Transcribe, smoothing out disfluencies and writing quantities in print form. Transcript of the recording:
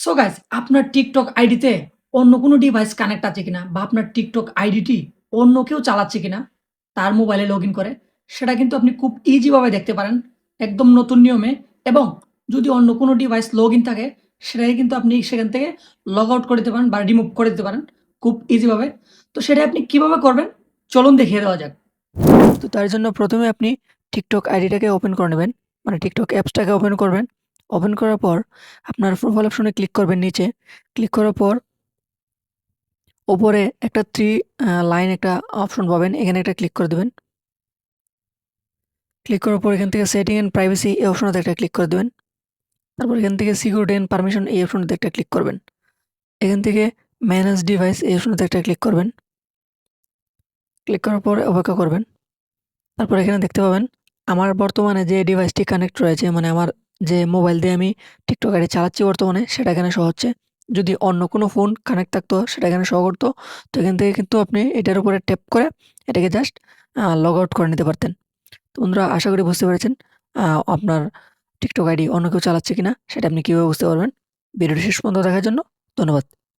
So guys আপনার TikTok আইডিতে অন্য কোনো ডিভাইস কানেক্ট আছে কিনা বা আপনার TikTok আইডিটি অন্য কেউ চালাচ্ছে কিনা তার মোবাইলে লগইন করে সেটা কিন্তু আপনি খুব ইজি ভাবে দেখতে পারেন একদম নতুন নিয়মে এবং যদি অন্য কোনো ডিভাইস লগইন থাকে সেটাকে কিন্তু আপনি সেখান থেকে লগ আউট করে দিতে পারেন বা রিমুভ করে দিতে পারেন খুব ইজি ভাবে। তো সেটা আপনি কিভাবে করবেন চলুন দেখিয়ে দেওয়া যাক। তো তার জন্য প্রথমে আপনি TikTok আইডিটাকে ওপেন করে নেবেন। মানে TikTok অ্যাপসটাকে ওপেন করবেন। ওপেন করার পর আপনার প্রোফাইল অপশনে ক্লিক করবেন নিচে। ক্লিক করার পর উপরে একটা 3 লাইন একটা অপশন পাবেন। এখানে একটা ক্লিক করে দিবেন। ক্লিক করার পর এখান থেকে সেটিং অ্যান্ড প্রাইভেসি এই অপশনটাতে একটা ক্লিক করে দিবেন। তারপর এখান থেকে সিকিউরিটি অ্যান্ড পারমিশন এই অপশনটাতে একটা ক্লিক করবেন। এখান থেকে ম্যানেজ ডিভাইস এই অপশনটাতে একটা ক্লিক করবেন। ক্লিক করার পর অপেক্ষা করবেন। তারপর এখানে দেখতে পাবেন আমার বর্তমানে যে ডিভাইসটি কানেক্ট রয়েছে মানে আমার যে মোবাইল দিয়ে আমি TikTok আইডি চালাচ্ছি বর্তমানে সেটা এখানে শো হচ্ছে। যদি অন্য কোনো ফোন কানেক্ট থাকতো সেটা এখানে শো করতো। তো এখান থেকে কিন্তু আপনি এটার উপরে ট্যাপ করে এটাকে জাস্ট লগ আউট করে নিতে পারতেন। তো বন্ধুরা আশা করি বুঝতে পেরেছেন আপনার TikTok আইডি অন্য কেউ চালাচ্ছে কিনা সেটা আপনি কিভাবে বুঝতে পারবেন। ভিডিওটি শেষ পর্যন্ত দেখার জন্য ধন্যবাদ।